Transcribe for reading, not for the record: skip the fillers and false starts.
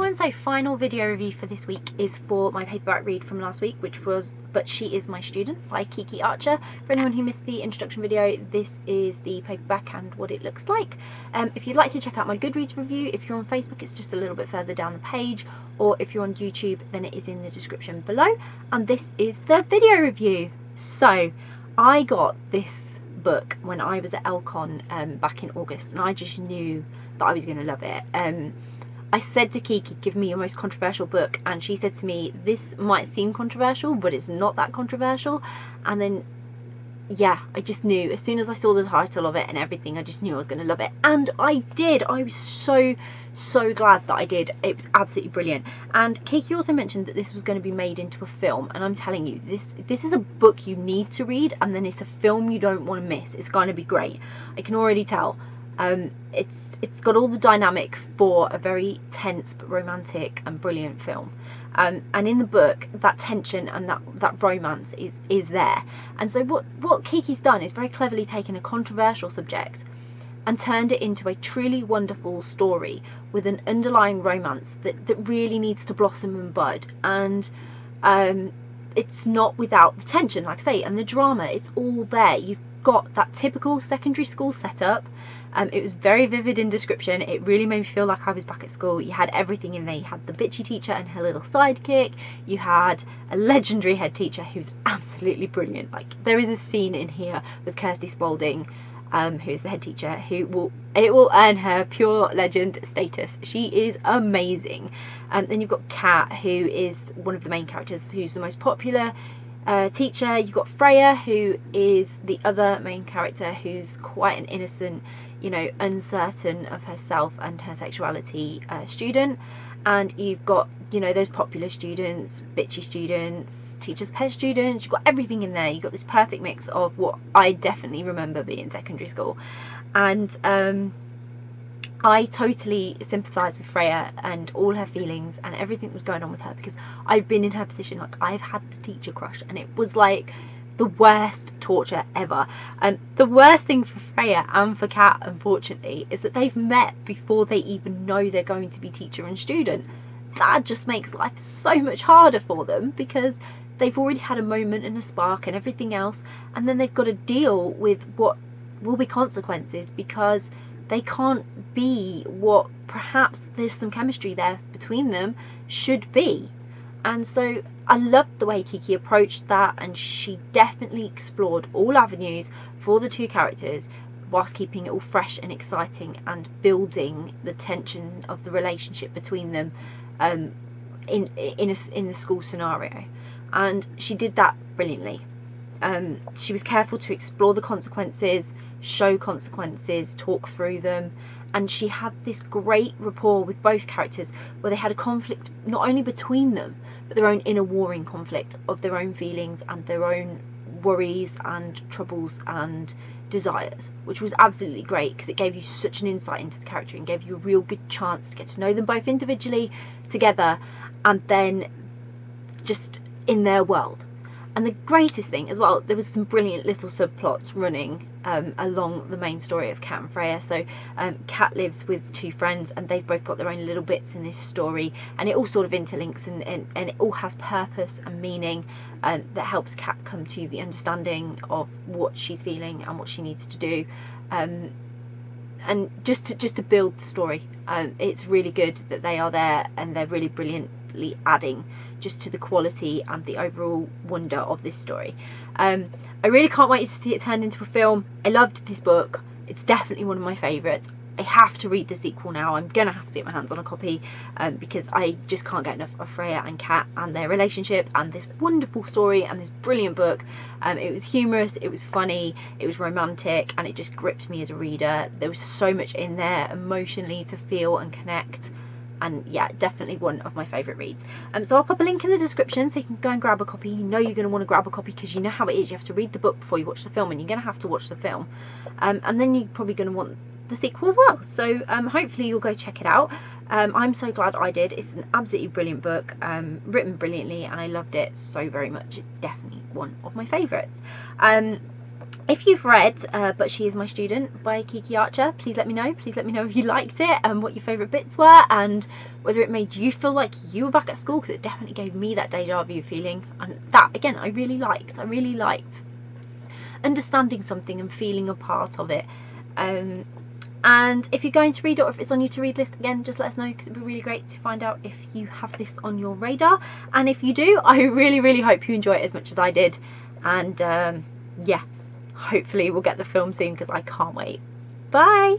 And so final video review for this week is for my paperback read from last week, which was But She Is My Student by Kiki Archer. For anyone who missed the introduction video, this is the paperback and what it looks like. If you'd like to check out my Goodreads review, if you're on Facebook, it's just a little bit further down the page, or if you're on YouTube, then it is in the description below. And this is the video review. So I got this book when I was at Elcon back in August, and I just knew that I was going to love it. I said to Kiki, give me your most controversial book, and she said to me, this might seem controversial, but it's not that controversial. And then, yeah, I just knew, as soon as I saw the title of it and everything, I just knew I was going to love it. And I did. I was so glad that I did. It was absolutely brilliant. And Kiki also mentioned that this was going to be made into a film, and I'm telling you, this is a book you need to read, and then it's a film you don't want to miss. It's going to be great. I can already tell. It's got all the dynamic for a very tense but romantic and brilliant film. And in the book, that tension and that romance is there. And so what Kiki's done is very cleverly taken a controversial subject and turned it into a truly wonderful story with an underlying romance that really needs to blossom and bud. And it's not without the tension, like I say, and the drama. It's all there. You've got that typical secondary school setup. It was very vivid in description. It really made me feel like I was back at school. You had everything in there. You had the bitchy teacher and her little sidekick. You had a legendary head teacher who's absolutely brilliant. Like, there is a scene in here with Kirsty Spalding, who is the head teacher, it will earn her pure legend status. She is amazing. Then you've got Kat, who is one of the main characters, who's the most popular teacher. You've got Freya, who is the other main character, who's quite an innocent, you know, uncertain of herself and her sexuality student. And you've got, you know, those popular students, bitchy students, teacher's pet students. You've got everything in there. You've got this perfect mix of what I definitely remember being secondary school. And I totally sympathise with Freya and all her feelings and everything that was going on with her, because I've been in her position. Like, I've had the teacher crush, and it was like the worst torture ever. And the worst thing for Freya and for Kat, unfortunately, is that they've met before they even know they're going to be teacher and student. That just makes life so much harder for them, because they've already had a moment and a spark and everything else, and then they've got to deal with what will be consequences, because they can't be what perhaps there's some chemistry there between them should be. And so I loved the way Kiki approached that, and she definitely explored all avenues for the two characters whilst keeping it all fresh and exciting and building the tension of the relationship between them in the school scenario. And she did that brilliantly. She was careful to explore the consequences, show consequences, talk through them, and she had this great rapport with both characters, where they had a conflict not only between them, but their own inner warring conflict of their own feelings and their own worries and troubles and desires, which was absolutely great, because it gave you such an insight into the character and gave you a real good chance to get to know them both individually, together, and then just in their world. And the greatest thing as well, there was some brilliant little subplots running along the main story of Kat and Freya. So Kat lives with two friends, and they've both got their own little bits in this story, and it all sort of interlinks, and it all has purpose and meaning that helps Kat come to the understanding of what she's feeling and what she needs to do. And just to build the story, it's really good that they are there, and they're really brilliantly adding just to the quality and the overall wonder of this story. I really can't wait to see it turned into a film. I loved this book. It's definitely one of my favourites. I have to read the sequel now. I'm gonna have to get my hands on a copy, because I just can't get enough of Freya and Kat and their relationship and this wonderful story and this brilliant book. It was humorous, it was funny, it was romantic, and it just gripped me as a reader. There was so much in there emotionally to feel and connect. And yeah, definitely one of my favourite reads. So I'll pop a link in the description so you can go and grab a copy. You know you're going to want to grab a copy, because you know how it is. You have to read the book before you watch the film, and you're going to have to watch the film. And then you're probably going to want the sequel as well. So hopefully you'll go check it out. I'm so glad I did. It's an absolutely brilliant book, written brilliantly, and I loved it so very much. It's definitely one of my favourites. If you've read But She Is My Student by Kiki Archer, please let me know. Please let me know if you liked it and what your favourite bits were, and whether it made you feel like you were back at school, because it definitely gave me that deja vu feeling. And that, again, I really liked. I really liked understanding something and feeling a part of it. And if you're going to read it, or if it's on your to read list, again, just let us know, because it'd be really great to find out if you have this on your radar. And if you do, I really, really hope you enjoy it as much as I did. And yeah, hopefully we'll get the film soon, because I can't wait. Bye.